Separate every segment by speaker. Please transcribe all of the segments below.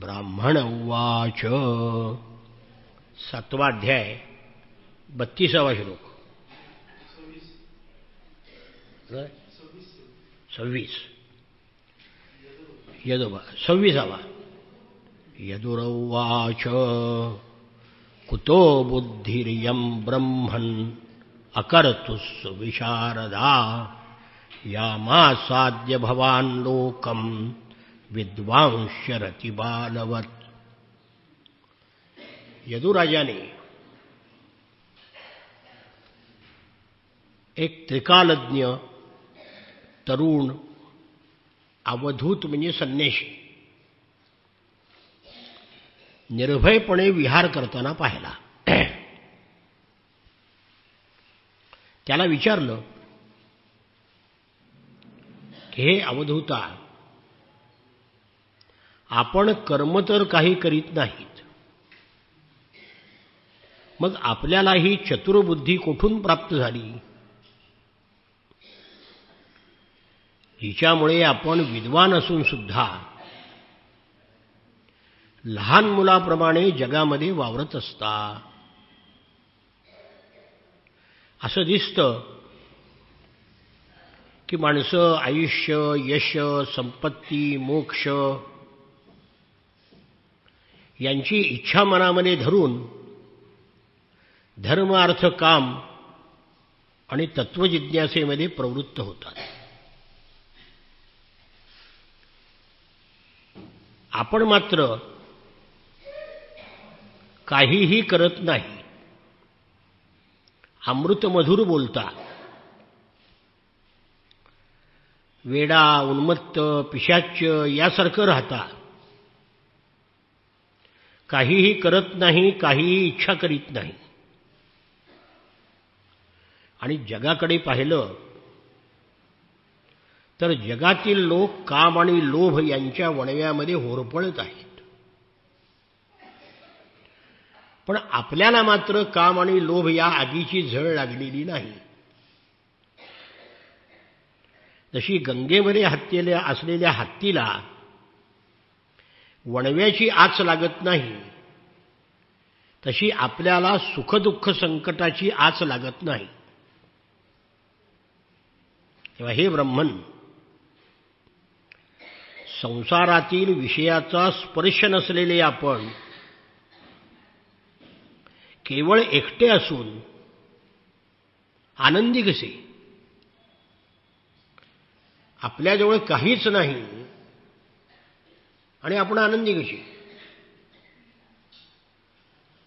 Speaker 1: ब्राह्मण उवाच 7वा अध्याय 32वा श्लोक 26 26वा यदुरवाच कुतो बुद्धिरियं ब्रह्मन् अकर्तुः सुविशारदा यामासाद्य भवान् लोकं विद्वांश्चरति बालवत्। यदुराजाने एक त्रिकालज्ञ तरुण अवधूत म्हणजे संन्याशी निर्भयपणे विहार करताना पाहिला. त्याला विचारलं की हे अवधूता, आपण कर्म तर काही करीत नाहीत, मग आपल्याला ही चतुर्बुद्धी कोठून प्राप्त झाली, हिच्यामुळे आपण विद्वान असून सुद्धा लहान मुलाप्रमाणे जगामध्ये वावरत असता. असं दिसतं की माणसं आयुष्य, यश, संपत्ती, मोक्ष यांची इच्छा मनामध्ये धरून धर्म, अर्थ, काम आणि तत्वजिज्ञासेमध्ये प्रवृत्त होतात. आपण मात्र काहीही करत नाही, अमृतमधुर बोलता, वेडा, उन्मत्त, पिशाच्य यासारखं राहता, काहीही करत नाही, काहीही इच्छा करीत नाही. आणि जगाकडे पाहिलं तर जगातील लोक काम आणि लोभ यांच्या वणव्यामध्ये होरपळत आहेत. पण आपल्याला मात्र काम आणि लोभ या आगीची झळ लागलेली नाही. जशी गंगेमध्ये असलेल्या हत्तीला वणव्याची आच लागत नाही, तशी आपल्याला सुखदुःख संकटाची आच लागत नाही. तेव्हा हे ब्रह्मन, संसारातील विषयाचा स्पर्श नसलेले आपण केवळ एकटे असून आनंदी कसे? आपल्याजवळ काहीच नाही आणि आपण आनंदी कशी?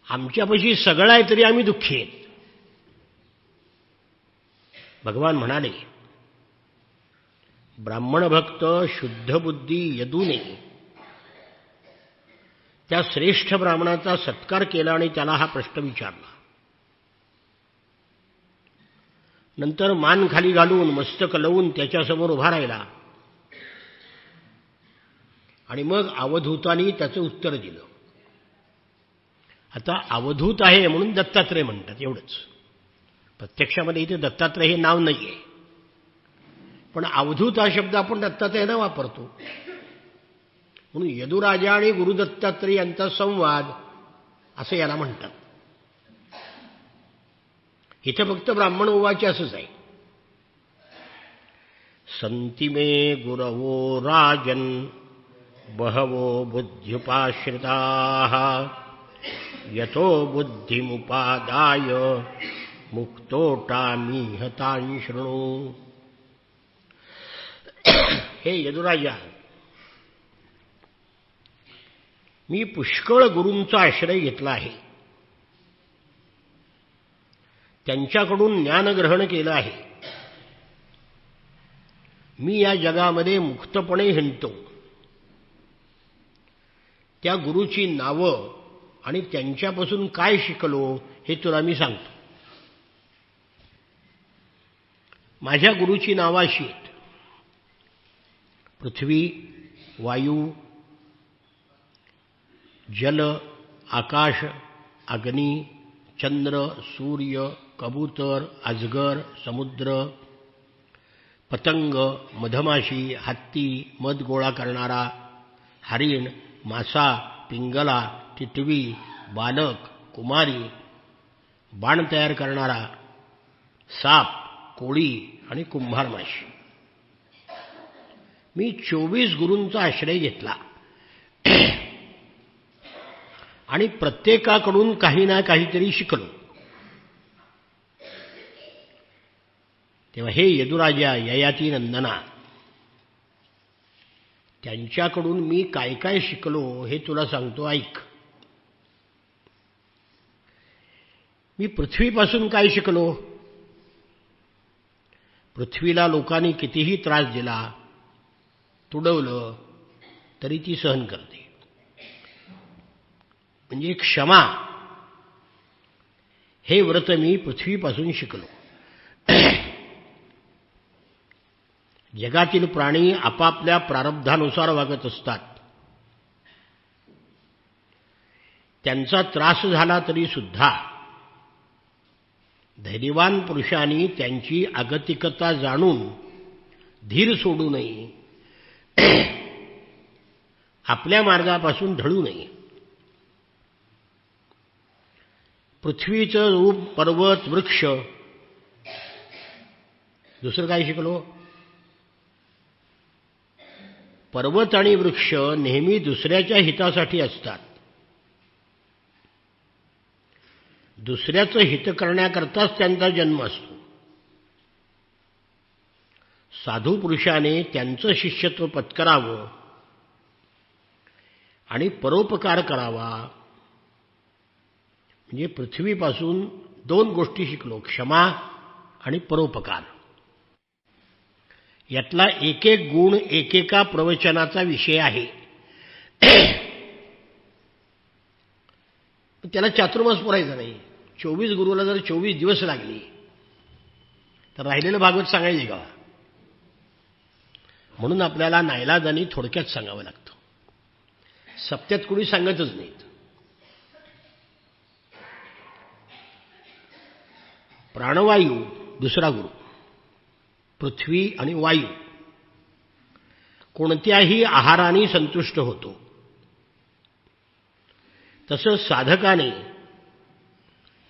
Speaker 1: आमच्यापाशी सगळं आहे तरी आम्ही दुःखी आहेत. भगवान म्हणाले, ब्राह्मण भक्त शुद्ध बुद्धी यदूने त्या श्रेष्ठ ब्राह्मणाचा सत्कार केला आणि त्याला हा प्रश्न विचारला. नंतर मान खाली घालून मस्तक लावून त्याच्यासमोर उभा राहिला आणि मग अवधूतांनी त्याचं उत्तर दिलं. आता अवधूत आहे म्हणून दत्तात्रय म्हणतात एवढंच. प्रत्यक्षामध्ये इथे दत्तात्रय हे नाव नाहीये, पण अवधूत हा शब्द आपण दत्तात्रयानं वापरतो. म्हणून यदुराजा आणि गुरुदत्तात्रय यांचा संवाद असं याला म्हणतात. इथं फक्त ब्राह्मण उवाच असंच आहे. संति मे गुरवो राजन बहवो बुद्ध्युपाश्रिताः यतो बुद्धिमुपादाय मुक्तोटामीह तान् शृणु. हे यदुराजा, मी पुष्कळ गुरूंचा आश्रय घेतला आहे, त्यांच्याकडून ज्ञानग्रहण केलं आहे. मी या जगामध्ये मुक्तपणे हिंडतो. त्या गुरूची नावं आणि त्यांच्यापासून काय शिकलो हे तुला मी सांगतो. माझ्या गुरूची नावं अशी आहेत: पृथ्वी, वायू, जल, आकाश, अग्नी, चंद्र, सूर्य, कबूतर, अजगर, समुद्र, पतंग, मधमाशी, हत्ती, मध गोळा करणारा, हरिण, मासा, पिंगला, टिटवी, बालक, कुमारी, बाण तयार करणारा, साप, कोळी आणि कुंभार माशी. मी 24 गुरूंचा आश्रय घेतला आणि प्रत्येकाकडून काही ना काहीतरी शिकलो. तेव्हा हे यदुराजा, ययाती नंदना, त्यांच्याकडून मी काय काय शिकलो हे तुला सांगतो, ऐक. मी पृथ्वीपासून काय शिकलो? पृथ्वीला लोकांनी कितीही त्रास दिला, तुडवलं, तरी ती सहन करते. म्हणजे क्षमा हे व्रत मी पृथ्वीपासून शिकलो. जगातील प्राणी आपापल्या प्रारब्धानुसार वागत असतात. त्यांचा त्रास झाला तरी सुद्धा धैर्यवान पुरुषांनी त्यांची आगतिकता जाणून धीर सोडू नये, आपल्या मार्गापासून ढळू नये. पृथ्वीचं रूप, पर्वत, वृक्ष. दुसरं काय शिकलो? पर्वत आणि वृक्ष नेहमी दुसऱ्याच्या हितासाठी असतात. दुसऱ्याचं हित करण्याकरताच त्यांचा जन्म असतो. साधू पुरुषाने त्यांचं शिष्यत्व पत्करावं आणि परोपकार करावा. म्हणजे पृथ्वीपासून 2 गोष्टी शिकलो, क्षमा आणि परोपकार. यातला एक एक गुण एकेका प्रवचनाचा विषय आहे. त्याला चातुर्मास पुरायचा नाही. 24 गुरुला जर 24 दिवस लागले तर राहिलेलं भागवत सांगायचे का? म्हणून आपल्याला नाईलाजाने थोडक्यात सांगावं लागतं. सप्त्यात कुणी सांगतच नाहीत. प्राणवायू दुसरा गुरु. पृथ्वी आणि वायू कोणत्याही आहाराने संतुष्ट होतो. तसं साधकाने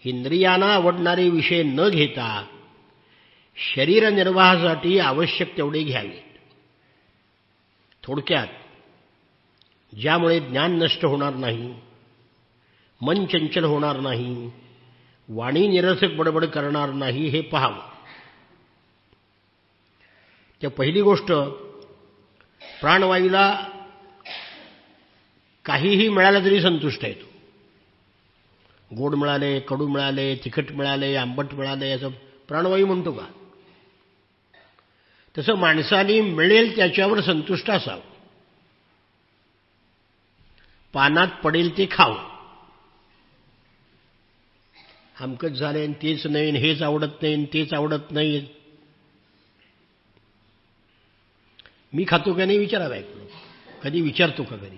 Speaker 1: इंद्रियांना आवडणारे विषय न घेता शरीर निर्वाहासाठी आवश्यक तेवढे घ्यावे. थोडक्यात, ज्यामुळे ज्ञान नष्ट होणार नाही, मन चंचल होणार नाही, वाणी निरसक बडबड करणार नाही, हे पाहावं. त्या पहिली गोष्ट, प्राणवायूला काहीही मिळालं तरी संतुष्ट आहे तो. गोड मिळाले, कडू मिळाले, तिखट मिळाले, आंबट मिळाले, असं प्राणवायू म्हणतो का? तसं माणसाने मिळेल त्याच्यावर संतुष्ट असावं. पानात पडेल ते खावं. हमकच झाले तेच नाही, हेच आवडत नाही, तेच आवडत नाही. मी खातो का नाही विचारावं ऐकलो. कधी विचारतो का? कधी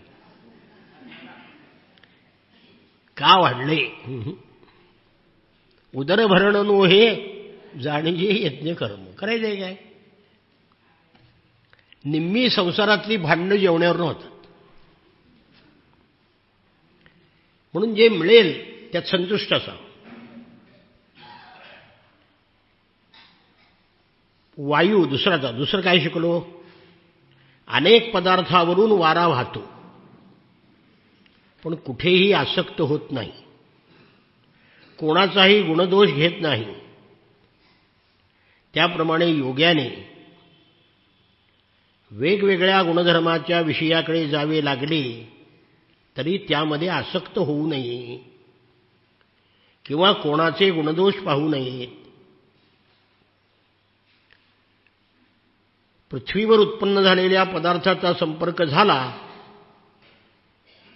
Speaker 1: का वाढले? उदरभरण नो हे जाणीजे यज्ञ कर्म. करायचंय काय? निम्मी संसारातली भांडणं जेवण्यावर होतात. म्हणून जे मिळेल त्यात संतुष्ट असावं. वायू दुसरं काय शिकलो? अनेक पदार्थावरून वारा वाहतो, पण कुठेही आसक्त होत नाही, कोणाचाही गुणदोष घेत नाही. त्याप्रमाणे योग्याने वेगवेगळ्या गुणधर्माच्या विषयाकडे जावे लागले तरी त्यामध्ये आसक्त होऊ नये किंवा कोणाचे गुणदोष पाहू नयेत. पृथ्वीवर उत्पन्न झालेल्या पदार्थाचा संपर्क झाला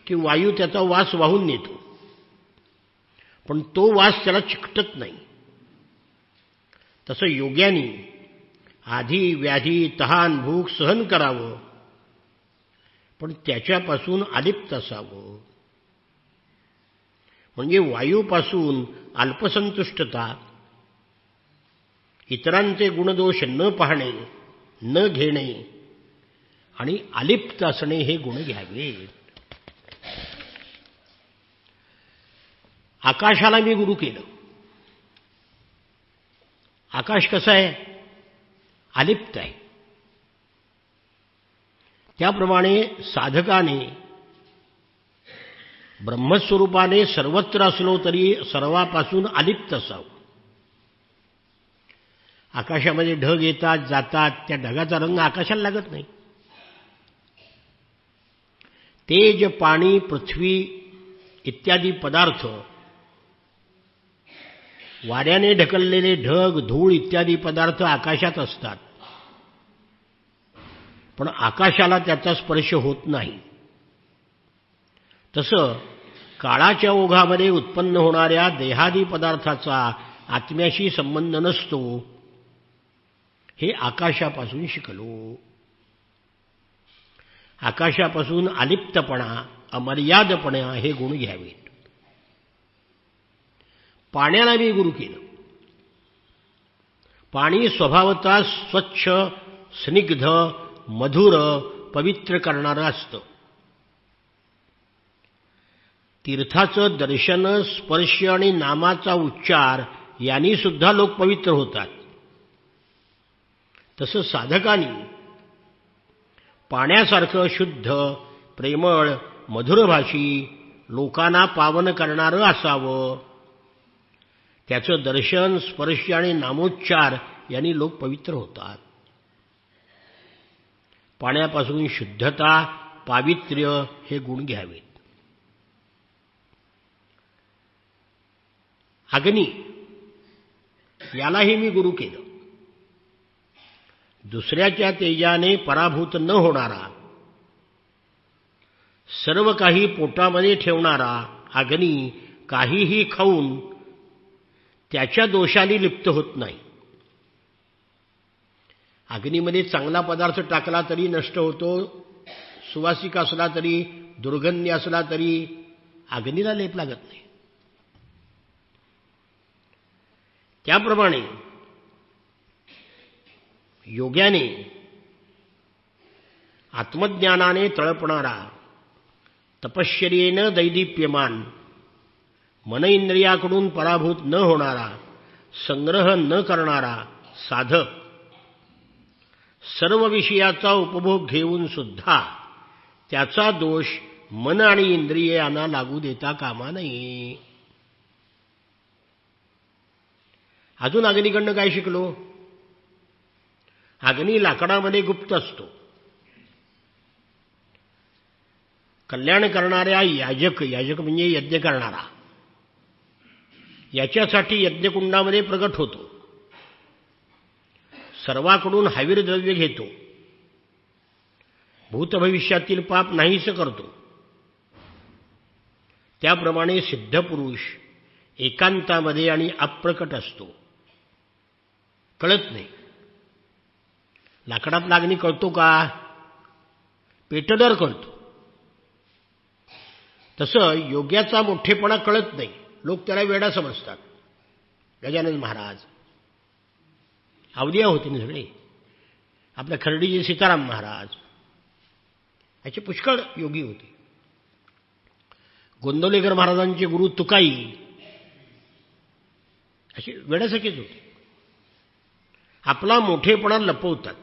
Speaker 1: की वायू त्याचा वास वाहून नेतो, पण तो वास त्याला चिकटत नाही. तसं योग्यानी आधी व्याधी, तहान, भूक सहन करावं, पण त्याच्यापासून अलिप्त असावं. म्हणजे वायूपासून अल्पसंतुष्टता, इतरांचे गुणदोष न पाहणे, न घेणे आणि अलिप्त असणे हे गुण घ्यावे. आकाशाला मी गुरु केलं. आकाश कसं आहे? अलिप्त आहे. त्याप्रमाणे साधकाने ब्रह्मस्वरूपाने सर्वत्र असलो तरी सर्वापासून अलिप्त असावं. आकाशामध्ये ढग येतात जातात, त्या ढगाचा रंग आकाशाला लागत नाही. तेज, पाणी, पृथ्वी इत्यादी पदार्थ, वाऱ्याने ढकललेले ढग, धूळ इत्यादी पदार्थ आकाशात असतात, पण आकाशाला त्याचा स्पर्श होत नाही. तसं काळाच्या ओघामध्ये उत्पन्न होणाऱ्या देहादी पदार्थाचा आत्म्याशी संबंध नसतो, हे आकाशापासून शिकलो. आकाशापासून अलिप्तपणा, अमर्यादपणा हे गुण घ्यावेत. पाण्याला मी गुरु केलं. पाणी स्वभावतः स्वच्छ, स्निग्ध, मधुर, पवित्र करणारं असतं. तीर्थाचं दर्शन, स्पर्श आणि नामाचा उच्चार यांनी सुद्धा लोक पवित्र होतात. तसं साधकांनी पाण्यासारखं शुद्ध, प्रेमळ, मधुरभाषी, लोकांना पावन करणारं असावं. त्याचं दर्शन, स्पर्श आणि नामोच्चार यांनी लोक पवित्र होतात. पाण्यापासून शुद्धता, पावित्र्य हे गुण घ्यावेत. अग्नी यालाही मी गुरु केलं. दुसऱ्याच्या तेजाने पराभूत न होणारा, सर्व काही पोटामध्ये ठेवणारा अग्नी काहीही खाऊन त्याच्या दोषाने लिप्त होत नाही. अग्नीमध्ये चांगला पदार्थ टाकला तरी नष्ट होतो, सुवासिक असला तरी, दुर्गंधी असला तरी अग्नीला लेप लागत नाही. त्याप्रमाणे योग्याने आत्मज्ञानाने तळपणारा, तपश्चर्येनं दैदीप्यमान, मन इंद्रियाकडून पराभूत न होणारा, संग्रह न करणारा साधक सर्व विषयाचा उपभोग घेऊन सुद्धा त्याचा दोष मन आणि इंद्रियांना लागू देता कामा नये. अजून अग्नीकडनं काय शिकलो? अग्नी लाकडामध्ये गुप्त असतो. कल्याण करणाऱ्या याजक, याजक म्हणजे यज्ञ करणारा, याच्यासाठी यज्ञकुंडामध्ये प्रगट होतो. सर्वाकडून हवीर द्रव्य घेतो. भूतभविष्यातील पाप नाहीस करतो. त्याप्रमाणे सिद्धपुरुष एकांतामध्ये आणि अप्रकट असतो, कळत नाही. लाकडात लागणी कळतो का? पेटदर कळतो. तसं योग्याचा मोठेपणा कळत नाही. लोक त्याला वेडा समजतात. गजानन महाराज अवलिया होते ना सगळे. आपल्या खर्डीचे सीताराम महाराज याचे पुष्कळ योगी होते. गोंदवलेकर महाराजांचे गुरु तुकाई असे वेड्यासारखेच होते. आपला मोठेपणा लपवतात.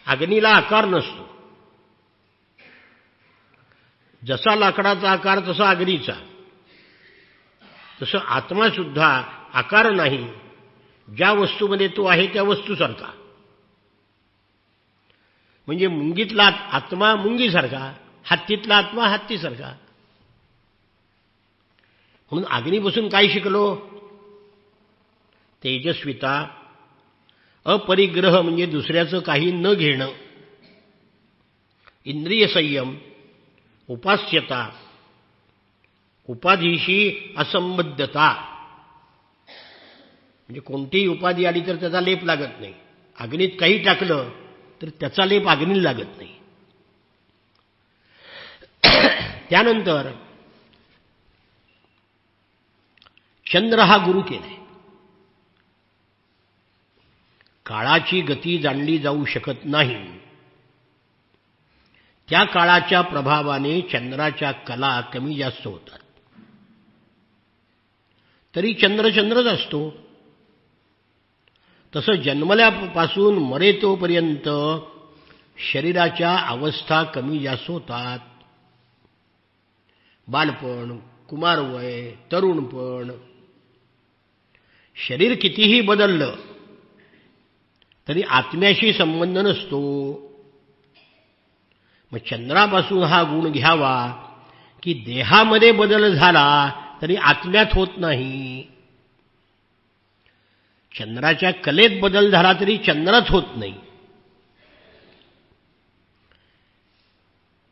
Speaker 1: अग्नीला आकार नसतो. जसा लाकडाचा आकार तसा अग्नीचा. तसं आत्मा सुद्धा आकार नाही. ज्या वस्तूमध्ये तो आहे त्या वस्तूसारखा. म्हणजे मुंगीतला आत्मा मुंगीसारखा, हत्तीतला आत्मा हत्तीसारखा. म्हणून अग्नीपासून काय शिकलो? तेजस्विता, अपरिग्रह म्हणजे दुसऱ्याचं काही न घेणं, इंद्रिय संयम, उपास्यता, उपाधीशी असंबद्धता. म्हणजे कोणतीही उपाधी आली तर त्याचा लेप लागत नाही. अग्नीत काही टाकलं तर त्याचा लेप अग्नीला लागत नाही. त्यानंतर चंद्र हा गुरु केलाय. काळाची गती जाणली जाऊ शकत नाही. त्या काळाच्या प्रभावाने चंद्राच्या कला कमी जास्त होतात. तरी चंद्र चंद्रच असतो. तसं जन्मल्यापासून मरेतोपर्यंत शरीराच्या अवस्था कमी जास्त होतात. बालपण, कुमारवय, तरुणपण, शरीर कितीही बदललं तरी आत्म्याशी संबंध नसतो. मग चंद्रापासून हा गुण घ्यावा की देहामध्ये बदल झाला तरी आत्म्यात होत नाही. चंद्राच्या कलेत बदल झाला तरी चंद्रात होत नाही.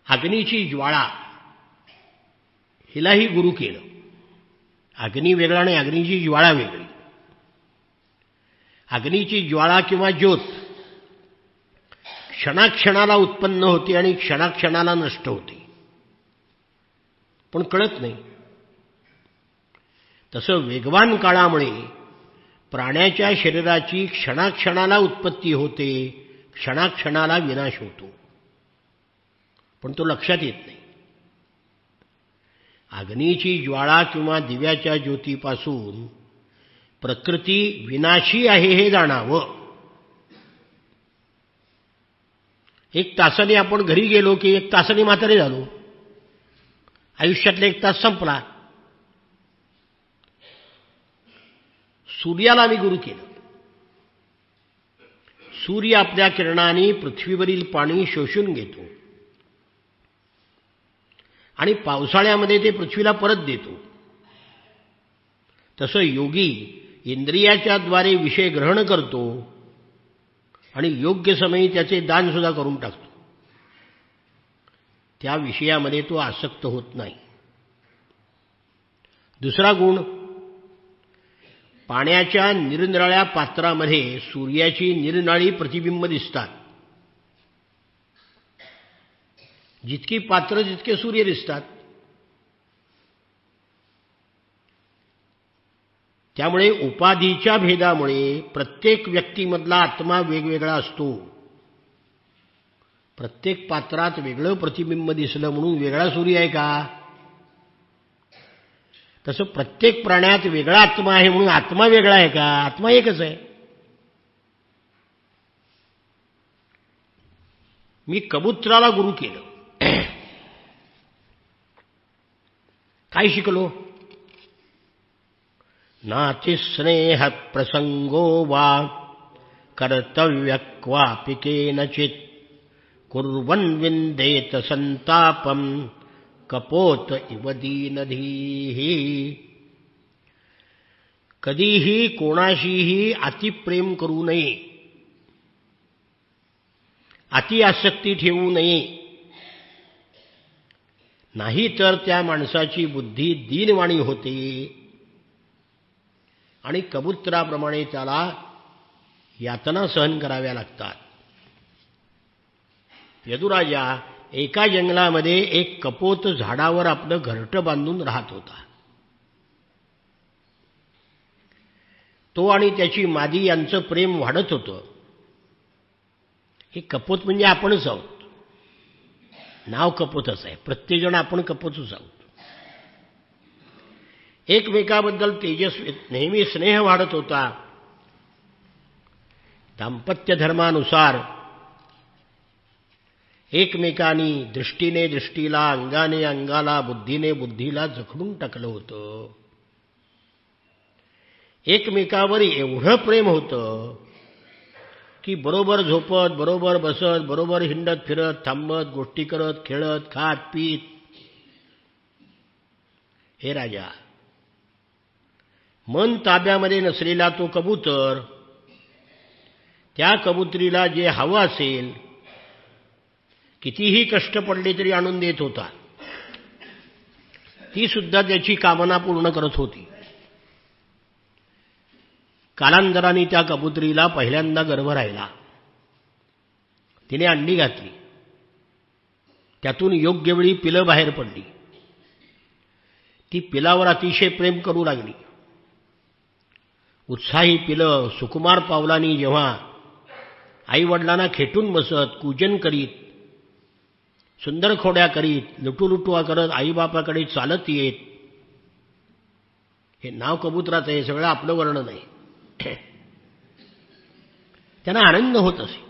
Speaker 1: अग्नीची ज्वाळा हिलाही गुरु केलं. अग्नी वेगळा आणि अग्नीची ज्वाळा वेगळी. अग्नीची ज्वाळा किंवा ज्योत क्षणाक्षणाला उत्पन्न होते आणि क्षणाक्षणाला नष्ट होते, पण कळत नाही. तसं वेगवान काळामुळे प्राण्याच्या शरीराची क्षणाक्षणाला उत्पत्ती होते, क्षणाक्षणाला विनाश होतो, पण तो लक्षात येत नाही. अग्नीची ज्वाळा किंवा दिव्याच्या ज्योतीपासून प्रकृती विनाशी आहे हे जाणावं. एक तासाने आपण घरी गेलो की एक तासाने म्हातारे झालो. आयुष्यातला एक तास संपला. सूर्याला आम्ही गुरु केलं. सूर्य आपल्या किरणांनी पृथ्वीवरील पाणी शोषून घेतो आणि पावसाळ्यामध्ये ते पृथ्वीला परत देतो. तसं योगी इंद्रियाच्या द्वारे विषय ग्रहण करतो आणि योग्य समयी त्याचे दान सुद्धा करून टाकतो. त्या विषयामध्ये तो आसक्त होत नाही. दुसरा गुण, पाण्याच्या निरनिराळ्या पात्रामध्ये सूर्याची निरनिराळी प्रतिबिंब दिसतात. जितकी पात्र जितके सूर्य दिसतात. त्यामुळे उपाधीच्या भेदामुळे प्रत्येक व्यक्तीमधला आत्मा वेगवेगळा असतो. प्रत्येक पात्रात वेगळं प्रतिबिंब दिसलं म्हणून वेगळा सूर्य आहे का? तसं प्रत्येक प्राण्यात वेगळा आत्मा आहे म्हणून आत्मा वेगळा आहे का? आत्मा एकच आहे. मी कबुतराला गुरु केलं. काय शिकलो? नातिस्नेह प्रसंगो वा कर्तव्य क्वापि केनचित् कुर्वन् विन्देत संतापम कपोत इव दीनधीः. कधीही कोणाशीही अतिप्रेम करू नये, अति आसक्ती ठेवू नये, नाही तर त्या माणसाची बुद्धी दीनवाणी होते आणि कबुतराप्रमाणे त्याला यातना सहन कराव्या लागतात. यदुराजा एका जंगलामध्ये एक कपोत झाडावर आपलं घरटं बांधून राहत होता. तो आणि त्याची मादी यांचं प्रेम वाढत होतं. हे कपोत म्हणजे आपणच आहोत. नाव कपोतच आहे. प्रत्येकजण आपण कपोतच आहोत. एकमेकाबद्दल तेजस्वी नेहमी स्नेह वाढत होता. दाम्पत्य धर्मानुसार एकमेकांनी दृष्टीने दृष्टीला, अंगाने अंगाला, बुद्धीने बुद्धीला जखडून टाकलं होतं. एकमेकावर एवढं प्रेम होतं की बरोबर झोपत, बरोबर बसत, बरोबर हिंडत फिरत, थांबत, गोष्टी करत, खेळत, खात पीत. हे राजा, मन ताब्यामध्ये नसलेला तो कबूतर त्या कबुतरीला जे हवं असेल कितीही कष्ट पडले तरी आणून देत होता. ती सुद्धा त्याची कामना पूर्ण करत होती. कालांतराने त्या कबुतरीला पहिल्यांदा गर्भ राहिला. तिने अंडी घातली. त्यातून योग्य वेळी पिलं बाहेर पडली. ती पिलावर अतिशय प्रेम करू लागली. उत्साही पिलं सुकुमार पावलांनी जेव्हा आईवडिलांना खेटून बसत, पूजन करीत, सुंदर खोड्या करीत, लुटूलुटुआ करत आईबापाकडे चालत येत, हे नाव कबुतराचं हे सगळं आपलं वर्णन आहे. त्यांना आनंद होत असे.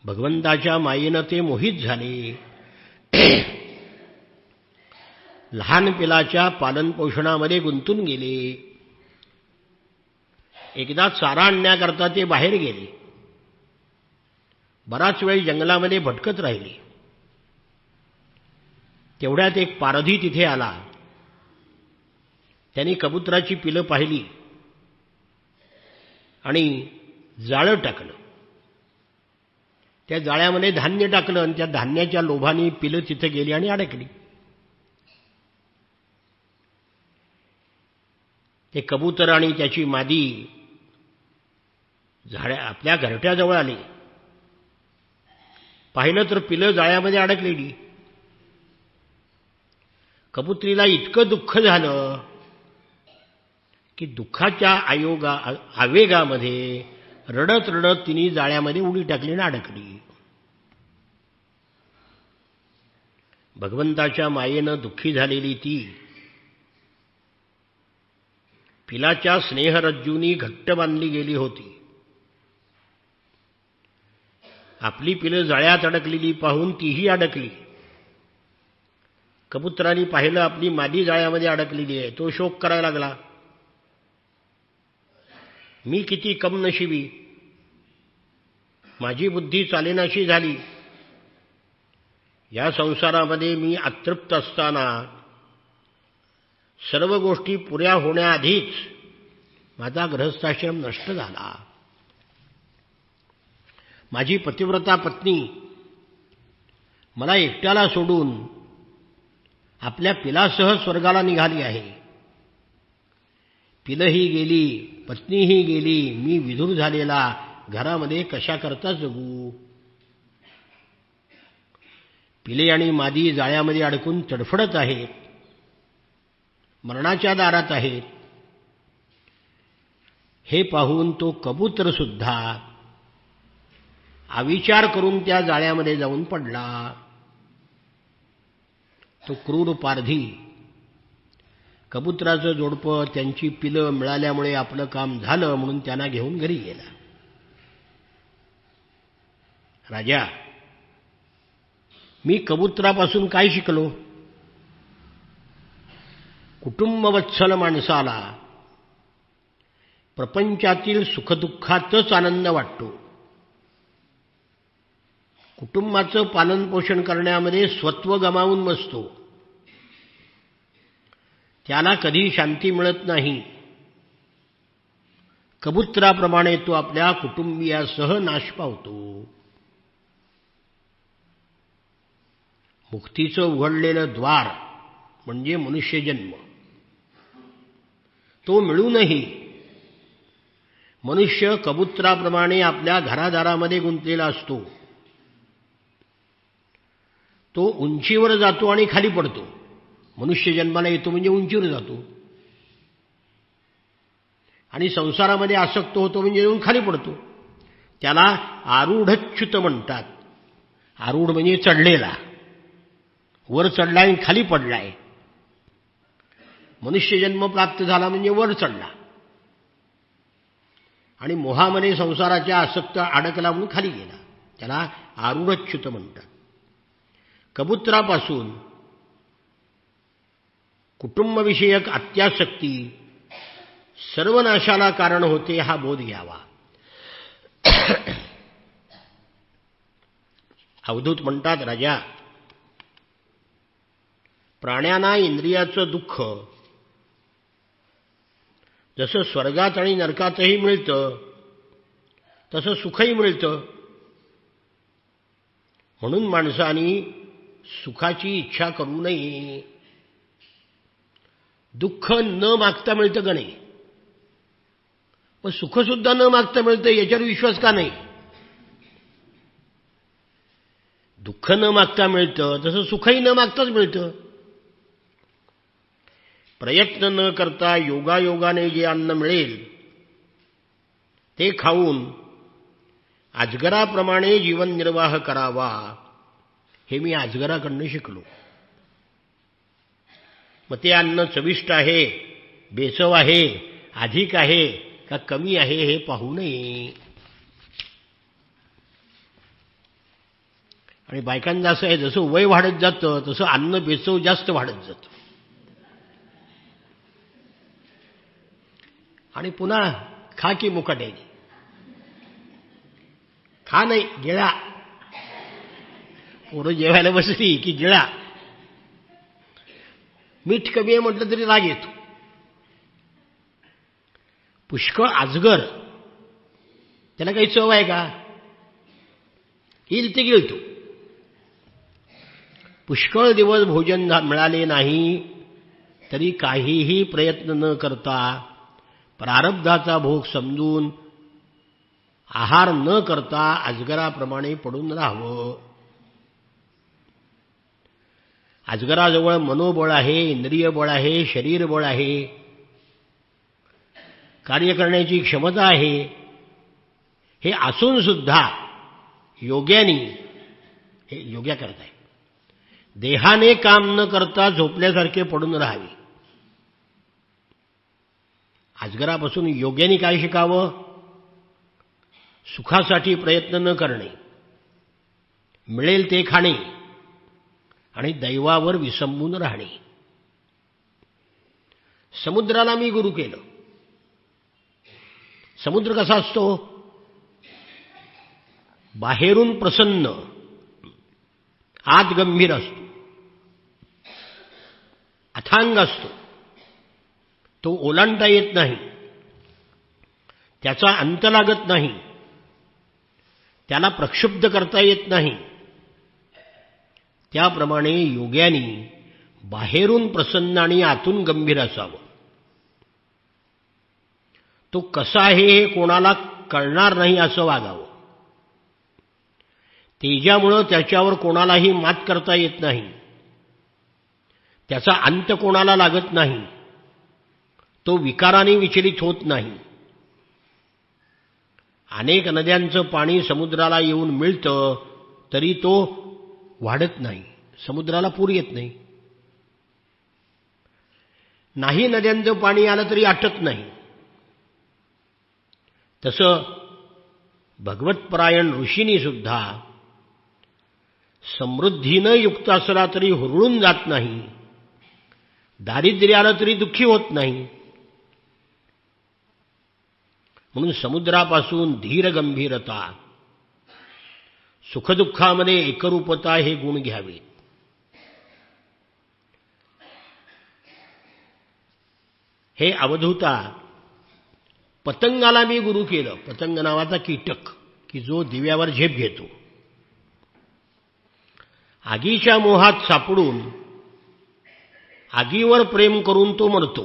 Speaker 1: भगवंताच्या मायेनं ते मोहित झाले. लहान पिलाच्या पालनपोषणामध्ये गुंतून गेले. एकदा चारा आणण्याकरता ते बाहेर गेले. बराच वेळ जंगलामध्ये भटकत राहिले. तेवढ्यात एक पारधी तिथे आला. त्यांनी कबुतराची पिलं पाहिली आणि जाळं टाकलं. त्या जाळ्यामध्ये धान्य टाकलं आणि त्या धान्याच्या लोभाने पिलं तिथे गेली आणि अडकली. ते कबूतर आणि त्याची मादी आपल्या घरट्याजवळ आले. पाहिलं तर पिलं जाळ्यामध्ये अडकलेली. कबुतरीला इतकं दुःख झालं की दुःखाच्या आवेगामध्ये रडत रडत तिने जाळ्यामध्ये उडी टाकली आणि अडकली. भगवंताच्या मायेनं दुःखी झालेली ती पिलाच्या स्नेहरज्जूनी घट्ट बांधली गेली होती. आपली पिलं जाळ्यात अडकलेली पाहून तीही अडकली. कबुतराने पाहिलं आपली मादी जाळ्यामध्ये अडकलेली आहे. तो शोक करायला लागला. मी किती कमनशिबी, माझी बुद्धी चालेनाशी झाली. या संसारामध्ये मी अतृप्त असताना सर्व गोष्टी पुऱ्या होण्याआधीच माझा गृहस्थाश्रम नष्ट झाला. माझी पतिव्रता पत्नी मला एकट्याला सोडून आपल्या पिलासह स्वर्गाला निघाली आहे. पिलंही गेली, पत्नीही गेली. मी विधूर झालेला घरामध्ये कशाकरता जगू. पिले आणि मादी जाळ्यामध्ये अडकून तडफडत आहेत, मरणाच्या दारात आहेत. हे पाहून तो कबूतर सुद्धा अविचार करून त्या जाळ्यामध्ये जाऊन पडला. तो क्रूर पारधी कबुतराचं जोडपं त्यांची पिलं मिळाल्यामुळे आपलं काम झालं म्हणून त्यांना घेऊन घरी गेला. राजा, मी कबुतरापासून काय शिकलो? कुटुंबवत्सल माणसाला प्रपंचातील सुखदुःखातच आनंद वाटतो. कुटुंबाचं पालनपोषण करण्यामध्ये स्वत्व गमावून बसतो. त्याला कधी शांती मिळत नाही. कबुतराप्रमाणे तो आपल्या कुटुंबियासह नाश पावतो. मुक्तीचं उघडलेलं द्वार म्हणजे मनुष्यजन्म. तो मिळूनही मनुष्य कबुतराप्रमाणे आपल्या घरादारामध्ये गुंतलेला असतो. तो उंचीवर जातो आणि खाली पडतो. मनुष्य जन्माला येतो म्हणजे उंचीवर जातो आणि संसारामध्ये आसक्त होतो म्हणजे येऊन खाली पडतो. त्याला आरूढच्युत म्हणतात. आरूढ म्हणजे चढलेला, वर चढला आणि खाली पडलाय. मनुष्य जन्म प्राप्त झाला म्हणजे वर चढला आणि मोहामध्ये संसाराच्या आसक्त अडकला म्हणून खाली गेला. त्याला आरूढच्युत म्हणतात. कबुतरापासून कुटुंबविषयक अत्यासक्ती सर्वनाशाला कारण होते हा बोध घ्यावा. अवधूत म्हणतात, राजा, प्राण्यांना इंद्रियाचं दुःख जसं स्वर्गात आणि नरकातही मिळतं तसं सुखही मिळतं. म्हणून माणसाने सुखाची इच्छा करू नये. दुःख न मागता मिळतं का नाही? पण सुखसुद्धा न मागता मिळतं याच्यावर विश्वास का नाही? दुःख न मागता मिळतं तसं सुखही न मागताच मिळतं. प्रयत्न न करता योगायोगाने जे अन्न मिळेल ते खाऊन अजगराप्रमाणे जीवन निर्वाह करावा हे मी अजगराकडनं शिकलो. मग ते अन्न चविष्ट आहे, बेचव आहे, अधिक आहे का कमी आहे हे पाहू नये. आणि बायकांचं असं आहे, जसं वय वाढत जातं तसं अन्न बेचव जास्त वाढत जातं. आणि पुन्हा खा की मुकाट्याने, खा नाही गिळा. पोरं जेवायला बसली की गिळा. मीठ कमी आहे म्हटलं तरी राग येतो. पुष्कळ अजगर, त्याला काही चव आहे का? येईल ते गिळतो. पुष्कळ दिवस भोजन मिळाले नाही तरी काहीही प्रयत्न न करता, प्रारब्धाचा भोग समजून आहार न करता अजगराप्रमाणे पडून राहावं. अजगराजवळ मनोबळ आहे, इंद्रिय बळ आहे, शरीर बळ आहे, कार्य करण्याची क्षमता आहे. हे असून सुद्धा योग्यानी, हे योग्या करताय, देहाने काम न करता झोपल्यासारखे पडून राहावे. अजगरापासून योग्याने काय शिकावं? सुखासाठी प्रयत्न न करणे, मिळेल ते खाणे आणि दैवावर विसंबून राहणे. समुद्राला मी गुरु केलं. समुद्र कसा असतो? बाहेरून प्रसन्न, आत गंभीर असतो, अथांग असतो. तो ओलांडता येत नाही, त्याचा अंत लागत नाही, त्याला प्रक्षुब्ध करता येत नाही. त्याप्रमाणे योग्यानी बाहेरून प्रसन्न आणि आतून गंभीर असावं. तो कसा आहे हे कोणाला कळणार नाही असं वागावं. तेजामुळं त्याच्यावर कोणालाही मात करता येत नाही, त्याचा अंत कोणाला लागत नाही, तो विकाराने विचलित होत नाही. अनेक नद्यांचं पाणी समुद्राला येऊन मिळतं तरी तो वाढत नाही, समुद्राला पूर येत नाही. नाही नद्यांचं पाणी आलं तरी आटत नाही. तसं भगवतपरायण ऋषींनी सुद्धा समृद्धीनं युक्त असला तरी हुरळून जात नाही, दारिद्र्य आलं तरी दुःखी होत नाही. म्हणून समुद्रापासून धीर गंभीरता, सुखदुःखामध्ये एकरूपता हे गुण घ्यावे. हे अवधूता, पतंगाला मी गुरु केलं. पतंग नावाचा कीटक की जो दिव्यावर झेप घेतो. आगीच्या मोहात सापडून आगीवर प्रेम करून तो मरतो.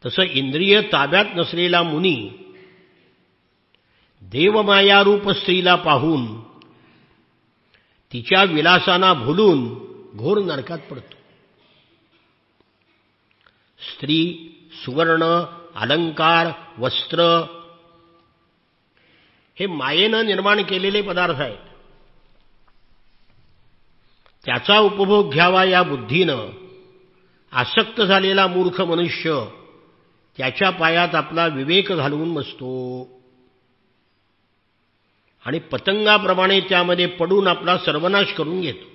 Speaker 1: तसं इंद्रिय ताब्यात नसलेला मुनी देवमायारूप स्त्रीला पाहून तिच्या विलासांना भुलून घोर नरकात पडतो. स्त्री, सुवर्ण, अलंकार, वस्त्र हे मायेनं निर्माण केलेले पदार्थ आहेत. त्याचा उपभोग घ्यावा या बुद्धीनं आसक्त झालेला मूर्ख मनुष्य त्याच्या पायात आपला विवेक घालवून बसतो आणि पतंगाप्रमाणे त्यामध्ये पडून आपला सर्वनाश करून घेतो.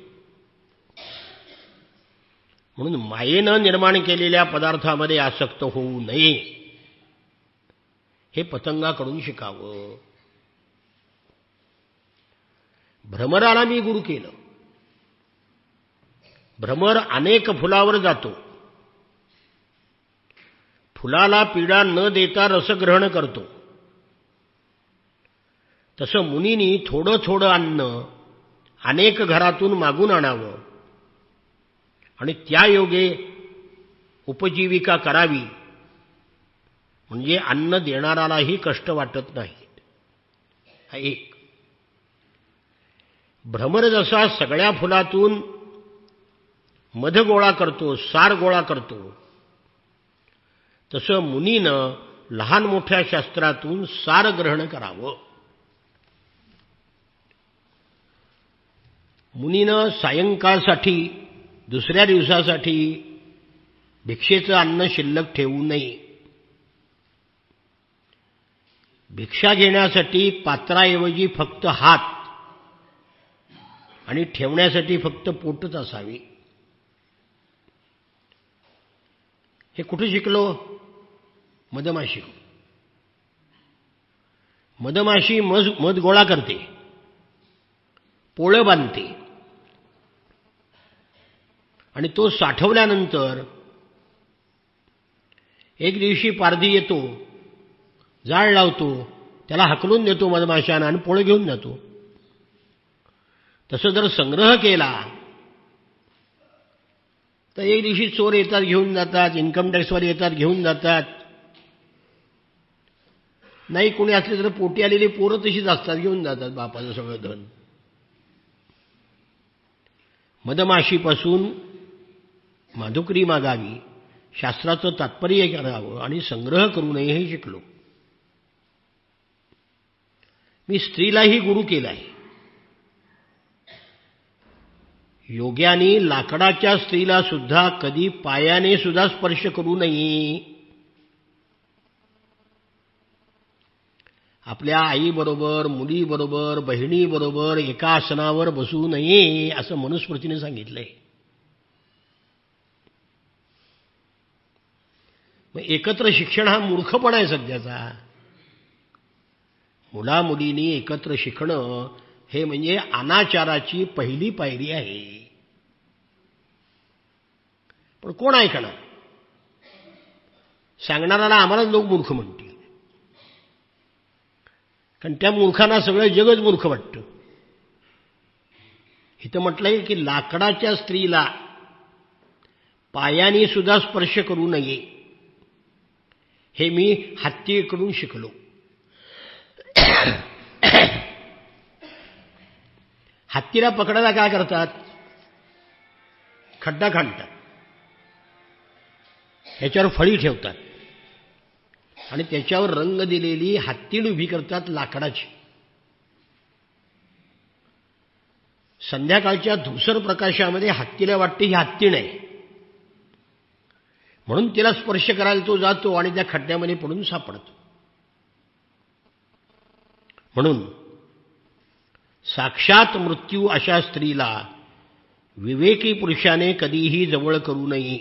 Speaker 1: म्हणून मायेनं निर्माण केलेल्या पदार्थामध्ये आसक्त होऊ नये हे पतंगाकडून शिकावं. भ्रमराला मी गुरु केलं. भ्रमर अनेक फुलावर जातो, फुलाला पीडा न देता रसग्रहण करतो. तसं मुनींनी थोडं थोडं अन्न अनेक घरातून मागून आणावं आणि त्या योगे उपजीविका करावी, म्हणजे अन्न देणारालाही कष्ट वाटत नाही. हा एक. भ्रमर जसा सगळ्या फुलातून मध गोळा करतो, सार गोळा करतो, तसं मुनीनं लहान मोठ्या शास्त्रातून सार ग्रहण करावं. मुनीनं सायंकाळसाठी दुसऱ्या दिवसासाठी भिक्षेचं अन्न शिल्लक ठेवू नये. भिक्षा घेण्यासाठी पात्राऐवजी फक्त हात आणि ठेवण्यासाठी फक्त पोटच असावे. हे कुठे शिकलो? मधमाशी. मधमाशी मध गोळा करते, पोळं बांधते आणि तो साठवल्यानंतर एक दिवशी पारधी येतो, जाळ लावतो, त्याला हकलून देतो मधमाशांना आणि पोळं घेऊन जातो. तसं जर संग्रह केला तर एक दिवशी चोर येतात, घेऊन जातात, इन्कम टॅक्सवर येतात, घेऊन जातात. नाही कोणी असले तर पोटी आलेली पोरं तशीच असतात, घेऊन जातात बापाचं सगळं धन. मधमाशीपासून माधुकरी मागावी, शास्त्राचं तात्पर्य करावं आणि संग्रह करू नये हे शिकलो. मी स्त्रीलाही गुरु केला आहे. योग्याने लाकडाच्या स्त्रीला सुद्धा कधी पायाने सुद्धा स्पर्श करू नये. आपल्या आईबरोबर, मुलीबरोबर, बहिणीबरोबर एका आसनावर बसू नये असं मनुस्मृतीने सांगितलंय. मग एकत्र शिक्षण हा मूर्खपणा आहे सध्याचा. मुलामुलींनी एकत्र शिकणं हे म्हणजे अनाचाराची पहिली पायरी आहे. पण कोण ऐकणार? सांगणाऱ्याला आम्हाला लोक मूर्ख म्हणतील, कारण त्या मूर्खांना सगळं जगच मूर्ख वाटतं. इथं म्हटलंय की लाकडाच्या स्त्रीला पायाने सुद्धा स्पर्श करू नये. हे मी हत्तीकडून शिकलो. हत्तीला पकडायला काय करतात? खड्डा खणतात, त्याच्यावर फळी ठेवतात आणि त्याच्यावर रंग दिलेली हत्तीण उभी करतात लाकडाची. संध्याकाळच्या धुसर प्रकाशामध्ये हत्तीला वाटते ही हत्तीण आहे, म्हणून तिला स्पर्श करायला तो जातो आणि त्या खड्ड्यामध्ये पडून सापडतो. म्हणून साक्षात मृत्यू अशा स्त्रीला विवेकी पुरुषाने कधीही जवळ करू नये.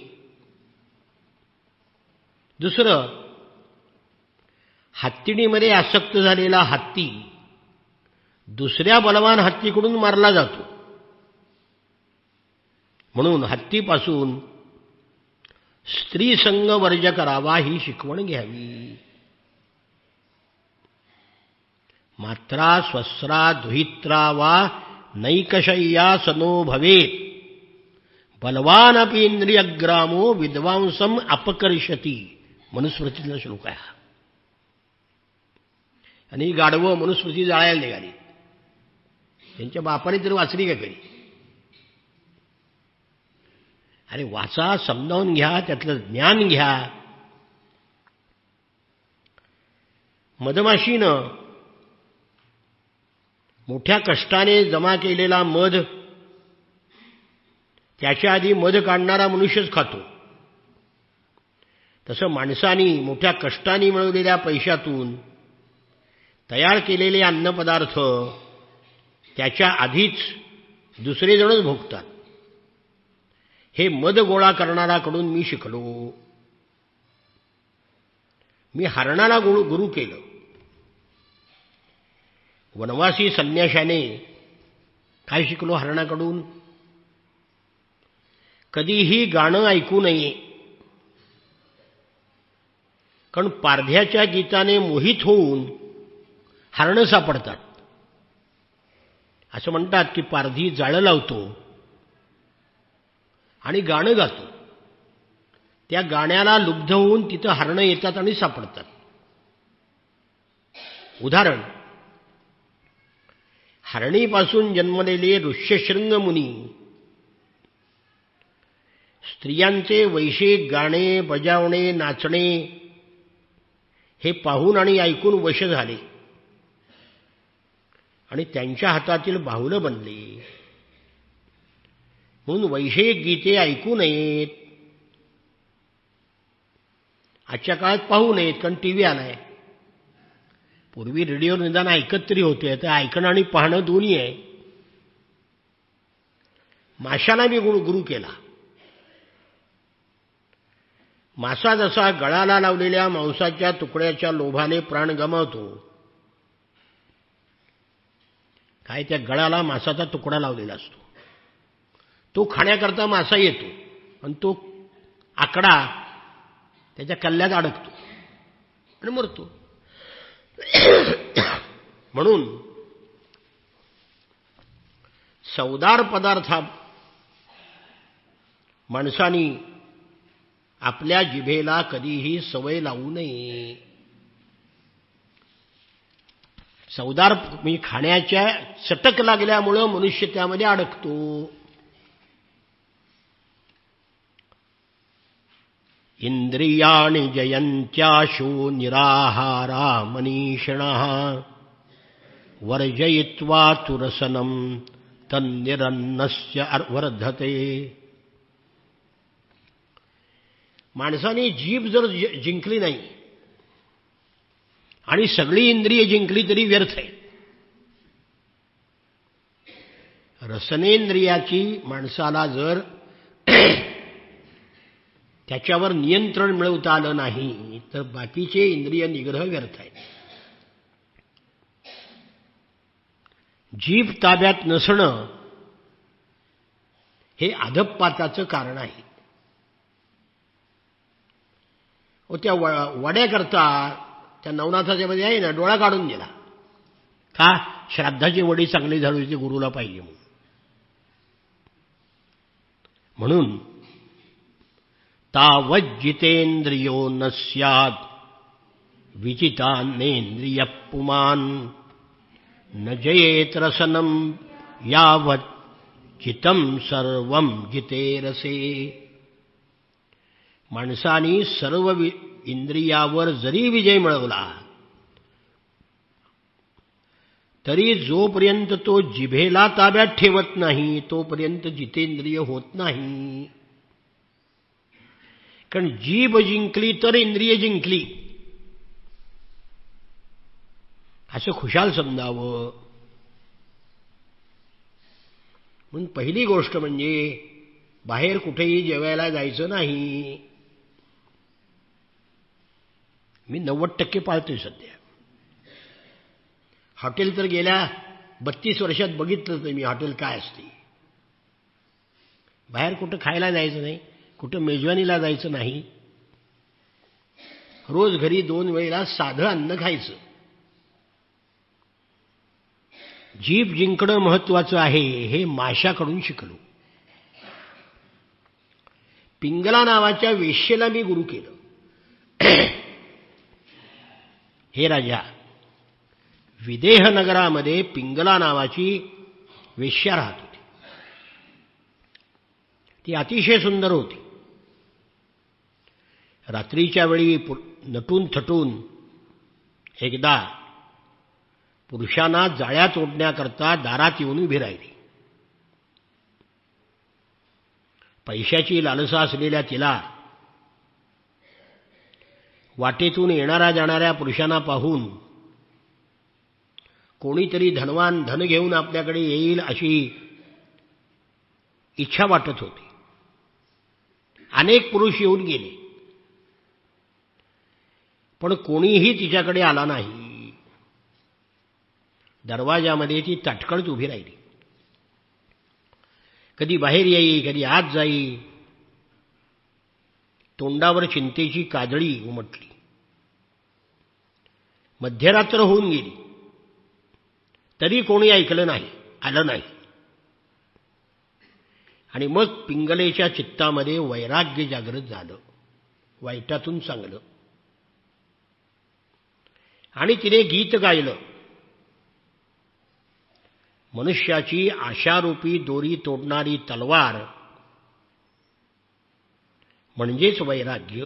Speaker 1: दुसरं, हत्तीणीमध्ये आसक्त झालेला हत्ती दुसऱ्या बलवान हत्तीकडून मारला जातो. म्हणून हत्तीपासून स्त्री संग वर्ज करावा ही शिकवण घ्यावी. मात्रा स्वस्रा दुहित्रा वा नैकशय्या सनो भवेत बलवानपि इंद्रियग्रामो विद्वांसम अपकर्षती. मनुस्मृतीतला श्लोक आहे. आणि गाढवं मनुस्मृती जाळायला निघाली. त्यांच्या बापाने तर वाचली का कधी? अरे वाचा, समजावून घ्या, त्यातलं ज्ञान घ्या. मधमाशीनं मोठ्या कष्टाने जमा केलेला मध त्याच्या आधी मध काढणारा मनुष्यच खातो. तसं माणसानी मोठ्या कष्टाने मिळवलेल्या पैशातून तयार केलेले अन्नपदार्थ त्याच्या आधीच दुसरे जणच भोगतात. हे मध गोळा करणाराकडून मी शिकलो. मी हरणाला गुरु केलं. वनवासी संन्याशाने काय शिकलो हरणाकडून? कधीही गाणं ऐकू नये, कारण पारध्याच्या गीताने मोहित होऊन हरणं सापडतात. असं म्हणतात की पारधी जाळं लावतो आणि गाणं गातो. त्या गाण्याला लुब्ध होऊन तिथं हरणं येतात आणि सापडतात. उदाहरण, हरणीपासून जन्मलेले ऋष्यशृंग मुनी स्त्रियांचे वैशिक गाणे, बजावणे, नाचणे हे पाहून आणि ऐकून वश झाले आणि त्यांच्या हातातील बाहुलं बनले. म्हणून वैषयिक गीते ऐकू नयेत, आजच्या काळात पाहू नयेत, कारण टीव्ही आलाय. पूर्वी रेडिओवर निदान ऐकत तरी होते, तर ऐकणं आणि पाहणं दोन्ही आहे. माशाला मी गुरु केला. मासा जसा गळाला लावलेल्या मांसाच्या तुकड्याच्या लोभाने प्राण गमावतो, काय त्या गळाला मासाचा तुकडा लावलेला असतो, तो खाण्याकरता मासा येतो आणि तो आकडा त्याच्या कल्ल्यात अडकतो आणि मरतो. म्हणून चवदार पदार्थ माणसानी आपल्या जिभेला कधीही सवय लावू नये. चवदार म्हणजे खाण्याच्या चटक लागल्यामुळं मनुष्य त्यामध्ये अडकतो. इंद्रियाणि जयन्त्याशो निराहारा मनीषिणः वर्जयित्वा तुरसनं तन्निरन्नस्य वर्धते. माणसाने जीभ जर जिंकली नाही आणि सगळी इंद्रिय जिंकली तरी व्यर्थ आहे. रसनेंद्रियाची माणसाला जर त्याच्यावर नियंत्रण मिळवता आलं नाही तर बाकीचे इंद्रिय निग्रह व्यर्थ आहे. जीभ ताब्यात नसणं हे अधःपाताचं कारण आहे. त्या वड्याकरता त्या नवनाथाच्या मध्ये आहे ना, डोळा काढून दिला का, श्राद्धाची वडी चांगली झाली होती, गुरुला पाहिजे म्हणून. तावज्जितेंद्रियो न स्यात् विजितान्नेंद्रिय पुमान् न जयेत रसनं यावत् जितं सर्वं जिते रसे. माणसानी सर्व इंद्रियावर जरी विजय मिळवला तरी जोपर्यंत तो जिभेला ताब्यात ठेवत नाही तोपर्यंत जितेंद्रिय होत नाही. कारण जीभ जिंकली तर इंद्रिय जिंकली असं खुशाल समजावं. म्हणून पहिली गोष्ट म्हणजे बाहेर कुठेही जेवायला जायचं नाही. मी 90% पाळतोय सध्या. हॉटेल तर गेल्या 32 वर्षात बघितलं तर मी हॉटेल काय असते. बाहेर कुठं खायला जायचं नाही, कुठं मेजवानीला जायचं नाही. रोज घरी 2 वेळेला साधं अन्न खायचं. जीभ जिंकणं महत्वाचं आहे हे माशाकडून शिकलो. पिंगला नावाच्या वेश्येला मी गुरु केलं. हे राजा, विदेह नगरामध्ये पिंगला नावाची वेश्या राहत होती. ती अतिशय सुंदर होती. रात्रीच्या वेळी नटून थटून एकदा पुरुषांना जाळ्यात ओढण्याकरता दारात येऊन उभी राहिली. पैशाची लालसा असलेल्या तिला वाटेतून येणाऱ्या जाणाऱ्या पुरुषांना पाहून कोणीतरी धनवान धन घेऊन आपल्याकडे येईल अशी इच्छा वाटत होती. अनेक पुरुष येऊन गेले पण कोणीही तिच्याकडे आला नाही. दरवाजामध्ये ती ताटकळत उभी राहिली. कधी बाहेर येई, कधी आत जाई. तोंडावर चिंतेची काजळी उमटली. मध्यरात्र होऊन गेली तरी कोणी ऐकलं नाही, आलं नाही. आणि मग पिंगलेच्या चित्तामध्ये वैराग्य जागृत झालं, वाईटातून चांगलं. आणि तिने गीत गायलं. मनुष्याची आशारूपी दोरी तोडणारी तलवार म्हणजेच वैराग्य.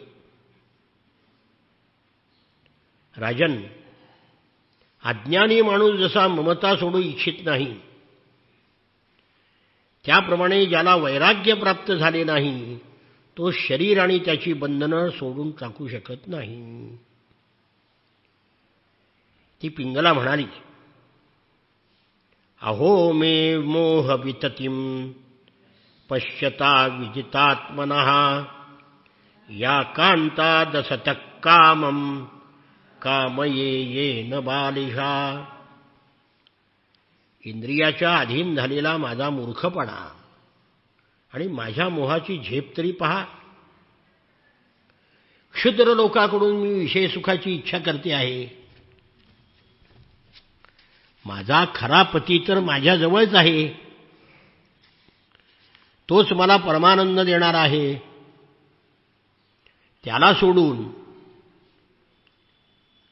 Speaker 1: राजन, अज्ञानी माणूस जसा ममता सोडू इच्छित नाही त्याप्रमाणे ज्याला वैराग्य प्राप्त झाले नाही तो शरीर आणि त्याची बंधनं सोडून टाकू शकत नाही. ती पिंगला म्हणाली, अहो मे मोह विततिम पश्यता विजितात्मनः या कांतादसतः कामम कामये येन बालिशा. इंद्रियाच्या अधीन झालेला माझा मूर्खपणा आणि माझ्या मोहाची झेप तरी पहा. क्षुद्र लोकांकडून मी विषय सुखाची इच्छा करते आहे. माझा खरा पती तर माझ्याजवळच आहे, तोच मला परमानंद देणार आहे. त्याला सोडून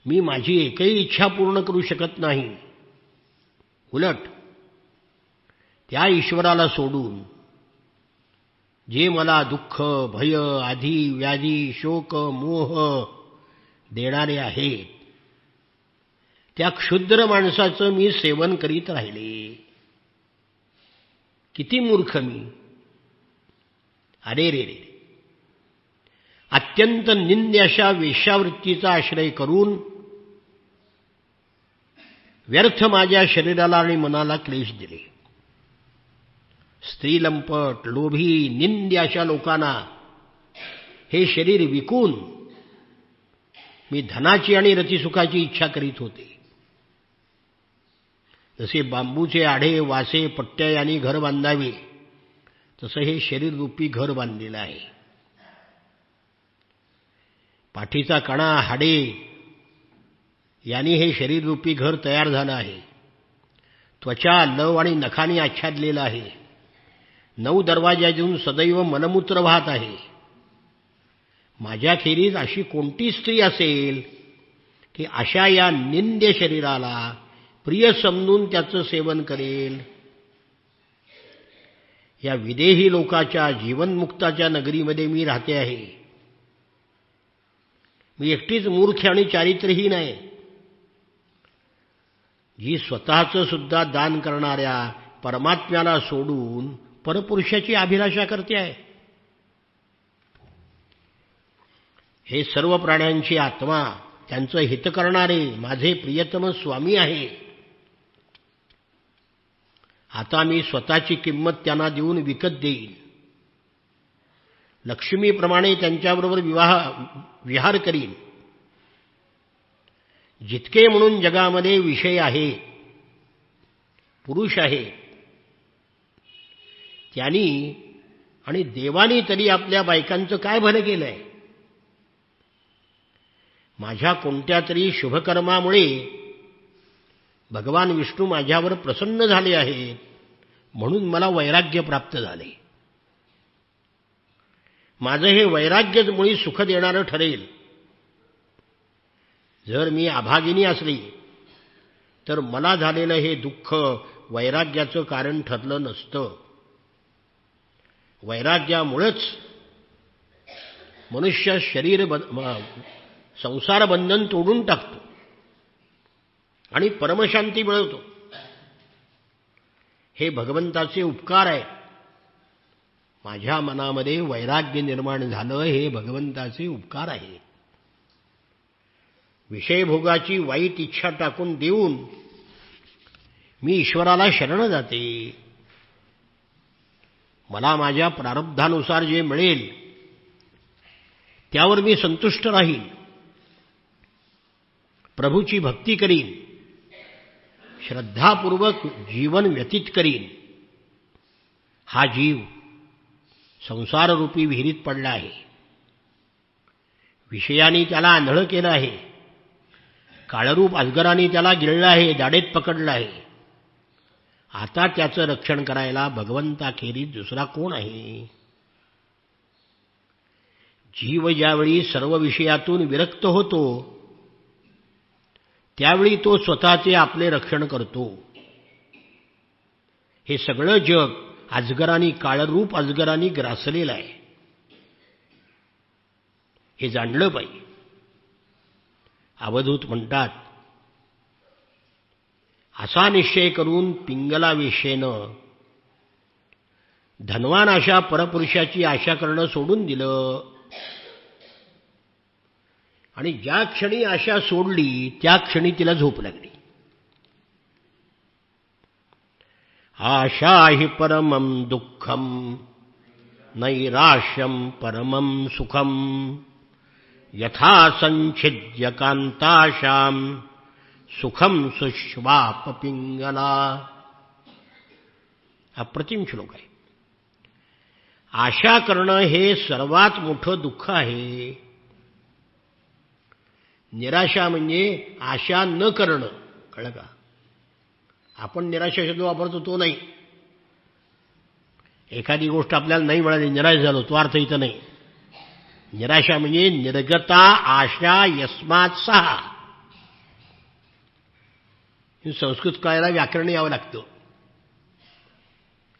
Speaker 1: मी माझी एकही इच्छा पूर्ण करू शकत नाही. उलट त्या ईश्वराला सोडून जे मला दुःख, भय, आधी, व्याधी, शोक, मोह देणारे आहेत, त्या क्षुद्र माणसाचं मी सेवन करीत राहिले. किती मूर्ख मी. अरे रे रे. अत्यंत निंद्य अशा वेश्यावृत्तीचा आश्रय करून व्यर्थ माझ्या शरीराला आणि मनाला क्लेश दिले. स्त्रीलंपट, लोभी, निंद्य अशा लोकांना हे शरीर विकून मी धनाची आणि रतिसुखाची इच्छा करीत होते. जसे बांबूचे आढे, वासे, पट्ट्या यांनी घर बांधावे, तसं हे शरीर रूपी घर बांधलेलं आहे. पाठीचा कणा, हाडे यांनी हे शरीर रूपी घर तयार झालं आहे. त्वचा, लव आणि नखांनी आच्छादलेलं आहे. 9 दरवाजातून सदैव मलमूत्र वाहत आहे. माझ्याखेरीज अशी कोणती स्त्री असेल की अशा या निंद्य शरीराला प्रिय समजून त्याचं सेवन करेल. या विदेही लोकाच्या, जीवनमुक्ताच्या नगरीमध्ये मी राहते आहे. मी एकटीच मूर्ख आणि चारित्र्यहीन आहे, जी स्वतःचं सुद्धा दान करणाऱ्या परमात्म्याला सोडून परपुरुषाची अभिलाषा करते आहे. हे सर्व प्राण्यांची आत्मा, त्यांचं हित करणारे माझे प्रियतम स्वामी आहे. आता मी स्वतःची किंमत त्यांना देऊन विकत देईन. लक्ष्मीप्रमाणे त्यांच्याबरोबर विहार करीन. जितके म्हणून जगामध्ये विषय आहेत, पुरुष आहेत, त्यांनी आणि देवानी तरी आपल्या बायकांचं काय भलं केलंय? माझ्या कोणत्या तरी शुभकर्मामुळे भगवान विष्णू माझ्यावर प्रसन्न झाले आहेत, म्हणून मला वैराग्य प्राप्त झाले. माझं हे वैराग्यच मुळी सुख देणारं ठरेल. जर मी अभागिनी असली तर मला झालेलं हे दुःख वैराग्याचं कारण ठरलं नसतं. वैराग्यामुळेच मनुष्य संसार बंधन तोडून टाकतो आणि परमशांती मिळवतो. हे भगवंताचे उपकार आहेत. माझ्या मनामध्ये वैराग्य निर्माण झालं, हे भगवंताचे उपकार आहेत. विषयभोगाची वाईट इच्छा टाकून देऊन मी ईश्वराला शरण जाते. मला माझ्या प्रारब्धानुसार जे मिळेल त्यावर मी संतुष्ट राहीन. प्रभूची भक्ती करीन, श्रद्धापूर्वक जीवन व्यतीत करीन. हा जीव संसाररूपी विहिरीत पडला आहे. विषयाने त्याला आंधळं केलं आहे. काळरूप अजगराने त्याला गिळलं आहे, दाढेत पकडलं आहे. आता त्याचं रक्षण करायला भगवंताखेरीज दुसरा कोण आहे? जीव ज्यावेळी सर्व विषयातून विरक्त होतो त्यावेळी तो स्वतःचे आपले रक्षण करतो. हे सगळं जग अजगरांनी, काळरूप अजगरांनी ग्रासलेलं आहे. हे जाणलं पाहिजे. अवधूत म्हणतात, असा निश्चय करून पिंगला वेश्येनं धनवान अशा परपुरुषाची आशा करणं सोडून दिलं आणि ज्या क्षणी आशा सोडली त्या क्षणी तिला झोप लागली. आशा हि परमं दुःखं नैराश्यं परमं सुखं यथा संच्छिद्य कांताशां सुखं सुश्वाप पिंगला. अप्रतिम श्लोक आहे. आशा करणं हे सर्वात मोठं दुःख आहे. निराशा म्हणजे आशा न करणं. कळलं का? आपण निराशा शब्द वापरतो तो नाही. एखादी गोष्ट आपल्याला नाही मिळाली निराश झालो तो अर्थ इथं नाही. निराशा म्हणजे निर्गता आशा यस्मात् सहा. संस्कृत कळायला व्याकरण यावं लागतं.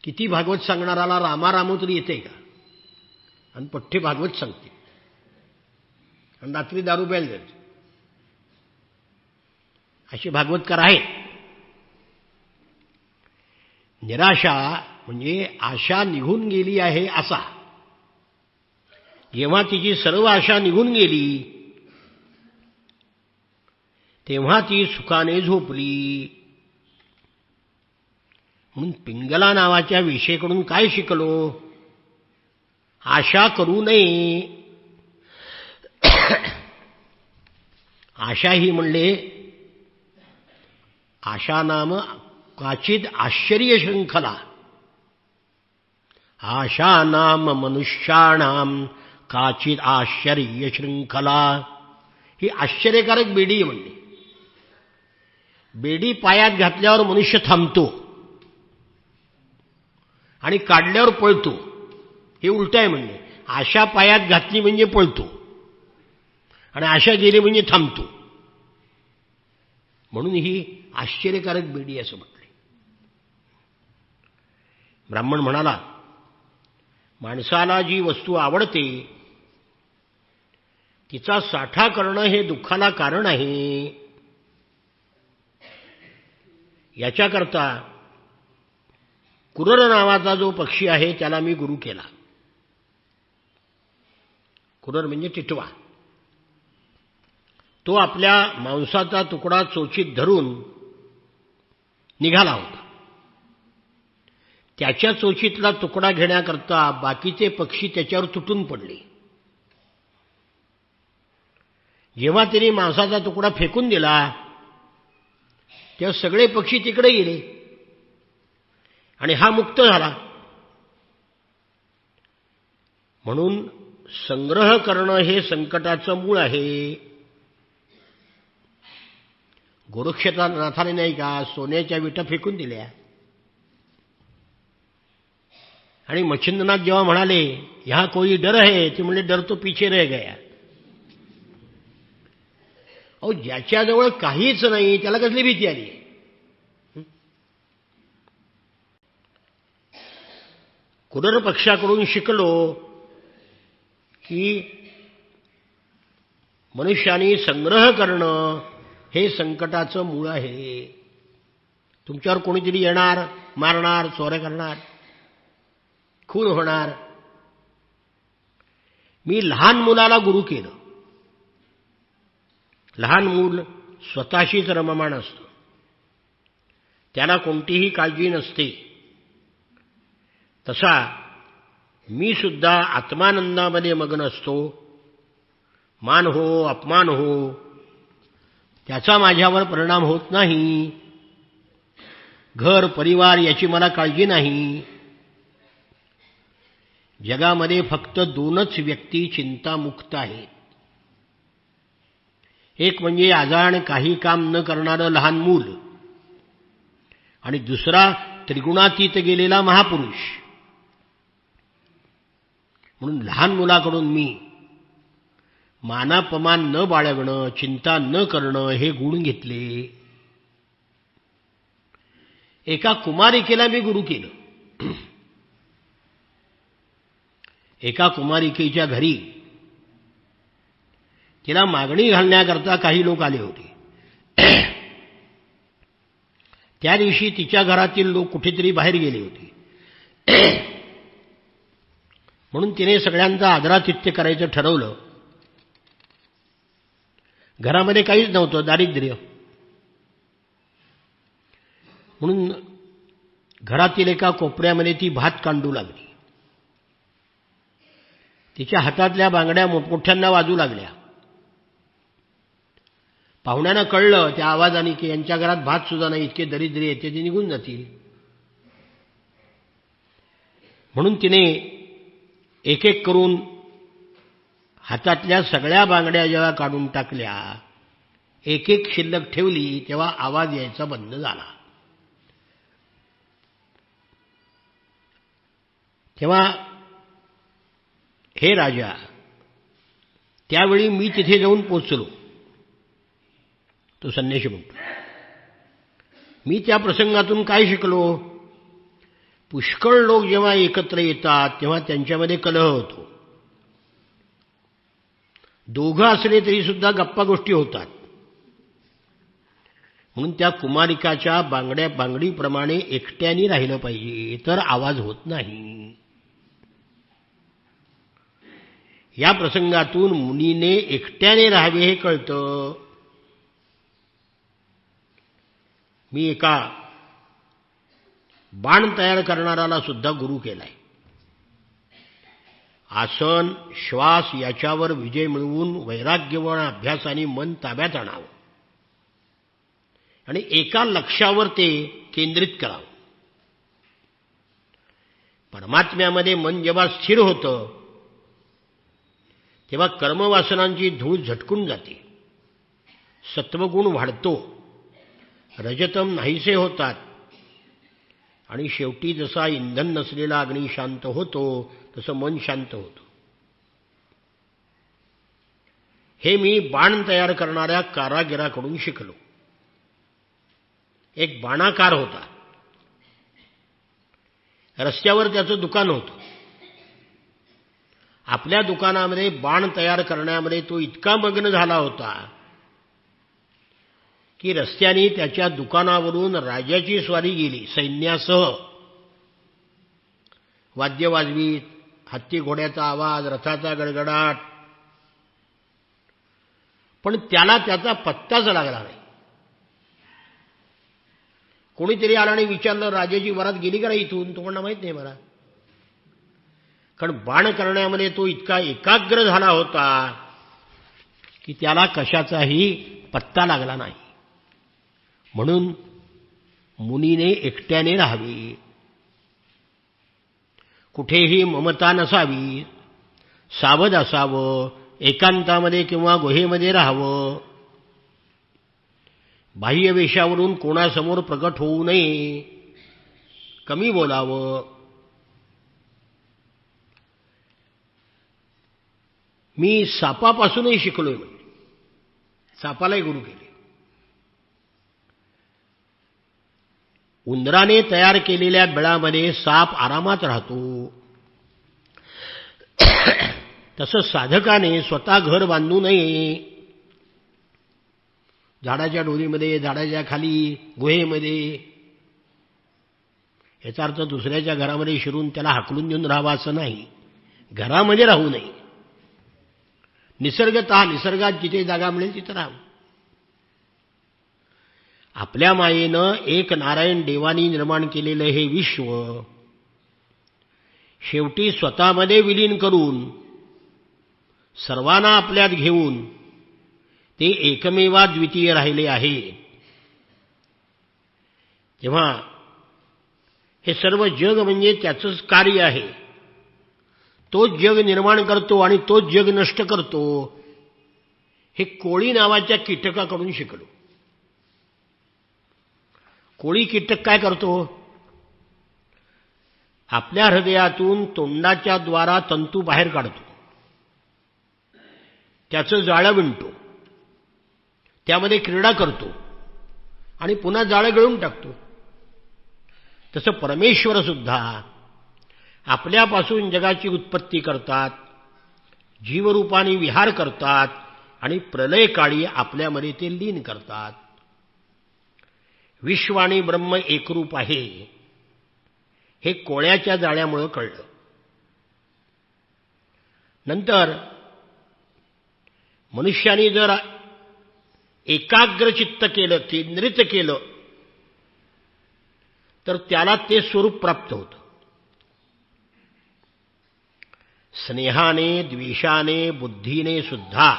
Speaker 1: किती भागवत सांगणाराला रामारामो तरी येते का? आणि पठ्ठे भागवत सांगते आणि रात्री दारू प्यायला जायचे असे भागवतकार आहेत. निराशा म्हणजे आशा निघून गेली आहे असा. जेव्हा तिची सर्व आशा निघून गेली तेव्हा ती सुखाने झोपली. म्हणून पिंगला नावाच्या वेश्येकडून काय शिकलो? आशा करू नये. आशा ही म्हणले आशा नाम काचिद आश्चर्य शृंखला. आशा नाम मनुष्याणाम काचिद आश्चर्य शृंखला. ही आश्चर्यकारक बेडी म्हणते. बेडी पायात घातल्यावर मनुष्य थांबतो आणि काढल्यावर पळतो. हे उलट आहे. म्हणजे आशा पायात घातली म्हणजे पळतो आणि आशा गेली म्हणजे थांबतो. म्हणून ही आश्चर्यकारक बेडी असं म्हटलं. ब्राह्मण म्हणाला माणसाला जी वस्तू आवडते तिचा साठा करणं हे दुःखाला कारण आहे. याच्याकरता कुरर नावाचा जो पक्षी आहे त्याला मी गुरु केला. कुरर म्हणजे टिटवा. तो आपल्या मांसाचा तुकडा चोचीत धरून निघाला होता. त्याच्या चोचीतला तुकडा घेण्याकरता बाकीचे पक्षी त्याच्यावर तुटून पडले. जेव्हा त्याने मांसाचा तुकडा फेकून दिला तेव्हा सगळे पक्षी तिकडे गेले आणि हा मुक्त झाला. म्हणून संग्रह करणं हे संकटाचं मूळ आहे. गोरक्षनाथाने नाही का सोन्याच्या विटा फेकून दिल्या आणि मच्छिंद्रनाथ जेव्हा म्हणाले यहां कोई डर है ते म्हणले डर तो पीछे रह गया. अहो ज्याच्याजवळ काहीच नाही त्याला कसली भीती आली? कुरर पक्षाकडून शिकलो की मनुष्याने संग्रह करणं हे संकटाचं मूळ आहे. तुमच्यावर कोणीतरी येणार, मारणार, चोऱ्या करणार, खून होणार. मी लहान मुलाला गुरु केलं. लहान मूल स्वतःशीच रममाण असतं. त्याला कोणतीही काळजी नसते. तसा मी सुद्धा आत्मानंदामध्ये मग्न असतो. मान हो अपमान हो त्याचा माझ्यावर परिणाम होत नाही. घर परिवार याची मला काळजी नाही. जगामध्ये फक्त दोनच व्यक्ती चिंतामुक्त आहेत. एक म्हणजे आजाण काही काम न करणारं लहान मूल आणि दुसरा त्रिगुणातीत गेलेला महापुरुष. म्हणून लहान मुलाकडून मी मानापमान न बाळगणं, चिंता न करणं हे गुण घेतले. एका कुमारिकेला मी गुरु केलं. एका कुमारिकेच्या घरी तिला मागणी घालण्याकरता काही लोक आले होते. त्या दिवशी तिच्या घरातील लोक कुठेतरी बाहेर गेले होते. म्हणून तिने सगळ्यांचं आदरातिथ्य करायचं ठरवलं. घरामध्ये काहीच नव्हतं, दारिद्र्य. म्हणून घरातील एका कोपऱ्यामध्ये ती भात कांडू लागली. तिच्या हातातल्या बांगड्या मोठमोठ्यांना वाजू लागल्या. पाहुण्यांना कळलं त्या आवाजाने की यांच्या घरात भात सुद्धा नाही, इतके दरिद्री येते ते निघून जातील. म्हणून तिने एक एक करून हातातल्या सगळ्या बांगड्या जेव्हा काढून टाकल्या, एक एक शिल्लक ठेवली, तेव्हा आवाज यायचा बंद झाला. तेव्हा हे राजा, त्यावेळी मी तिथे जाऊन पोचलो. तो संन्याशी म्हणतो, मी त्या प्रसंगातून काय शिकलो? पुष्कळ लोक जेव्हा एकत्र येतात तेव्हा त्यांच्यामध्ये कलह होतो. दोघं असले तरी सुद्धा गप्पा गोष्टी होतात. म्हणून त्या कुमारिकाच्या बांगडीप्रमाणे एकट्याने राहिलं पाहिजे, तर आवाज होत नाही. या प्रसंगातून मुनीने एकट्याने राहावे हे कळतं. मी एका बाण तयार करणाऱ्याला सुद्धा गुरु केलाय. आसन, श्वास याच्यावर विजय मिळवून वैराग्यवान अभ्यासाने मन ताब्यात आणावं आणि एका लक्ष्यावर ते केंद्रित करावं. परमात्म्यामध्ये मन जेव्हा स्थिर होतं तेव्हा कर्मवासनांची धूळ झटकून जाते, सत्वगुण वाढतो, रजतम नाहीसे होतात आणि शेवटी जसा इंधन नसलेला अग्नी शांत होतो तसं मन शांत होतं. हे मी बाण तयार करणाऱ्या कारागिराकडून शिकलो. एक बाणाकार होता. रस्त्यावर त्याचं दुकान होतं. आपल्या दुकानामध्ये बाण तयार करण्यामध्ये तो इतका मग्न झाला होता की रस्त्याने त्याच्या दुकानावरून राजाची स्वारी गेली सैन्यासह. वाद्य वाजवीत, हत्ती घोड्याचा आवाज, रथाचा गडगडाट, पण त्याला त्याचा पत्ताच लागला नाही. कोणीतरी आला आणि विचारलं, राजाची वरात गेली का इथून? तो म्हणला, माहित नाही मला. कारण बाण करण्यामध्ये तो इतका एकाग्र झाला होता की त्याला कशाचाही पत्ता लागला नाही. म्हणून मुनीने एकट्याने राहावे, कुठेही ममता नसावी, सावध असावं, एकांतामध्ये किंवा गुहेमध्ये राहावं, बाह्यवेशावरून कोणासमोर प्रकट होऊ नये, कमी बोलावं. मी सापापासूनही शिकलोय. सापालाही गुरु केले. उंदराने तयार केलेल्या बिळामध्ये साप आरामात राहतो, तसं साधकाने स्वतः घर बांधू नये. झाडाच्या डोलीमध्ये, झाडाच्या खाली, गुहेमध्ये. याचा अर्थ दुसऱ्याच्या घरामध्ये शिरून त्याला हाकलून देऊन राहावं असं नाही. घरामध्ये राहू नये. निसर्गात जिथे जागा मिळेल तिथं राहावं. आपल्या मायेनं एक नारायण देवानी निर्माण केलेलं हे विश्व शेवटी स्वतःमध्ये विलीन करून सर्वांना आपल्यात घेऊन ते एकमेवा द्वितीय राहिले आहे. तेव्हा हे सर्व जग म्हणजे त्याचंच कार्य आहे. तोच जग निर्माण करतो आणि तोच जग नष्ट करतो, हे कोळी नावाच्या कीटकाकडून शिकलो. कोळी कीटक काय करतो? आपल्या हृदयातून तोंडाच्या द्वारा तंतू बाहेर काढतो, त्याचं जाळं विणतो, त्यामध्ये क्रीडा करतो आणि पुन्हा जाळं गळून टाकतो. तसं परमेश्वर सुद्धा आपल्यापासून जगाची उत्पत्ती करतात, जीवरूपाने विहार करतात आणि प्रलयकाळी आपल्यामध्ये ते लीन करतात. विश्व आणि ब्रह्म एकरूप आहे हे कोळ्याच्या जाळ्यामुळे कळलं. नंतर मनुष्याने जर एकाग्रचित्त केलं, केंद्रित केलं, तर त्याला ते स्वरूप प्राप्त होतं. स्नेहाने, द्वेषाने, बुद्धीने सुद्धा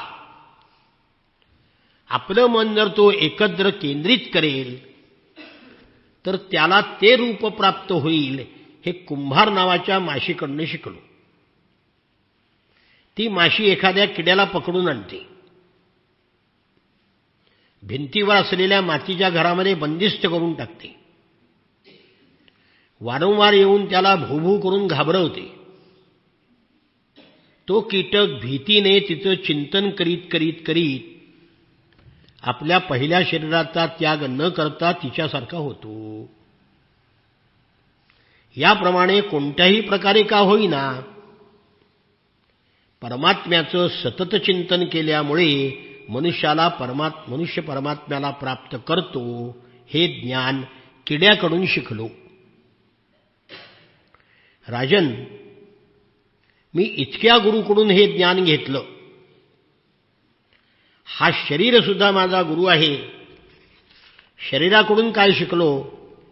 Speaker 1: आपलं मन जर तो एकत्र केंद्रित करेल तर त्याला ते रूप प्राप्त होईल. हे कुंभार नावाच्या माशीकडनं शिकलो. ती माशी एखाद्या किड्याला पकडून आणते, भिंतीवर असलेल्या मातीच्या घरामध्ये बंदिस्त करून टाकते, वारंवार येऊन त्याला भूभू करून घाबरवते. तो कीटक भीतीने तिचं चिंतन करीत करीत करीत आपल्या पहिल्या शरीराचा त्याग न करता तिच्यासारखा होतो. याप्रमाणे कोणत्याही प्रकारे का होईना परमात्म्याचं सतत चिंतन केल्यामुळे मनुष्य परमात्म्याला प्राप्त करतो. हे ज्ञान किड्याकडून शिकलो. राजन, मी इतक्या गुरुकडून हे ज्ञान घेतलं. हा शरीर सुद्धा माझा गुरु आहे. शरीराकडून काय शिकलो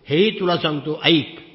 Speaker 1: हेही तुला सांगतो, ऐक.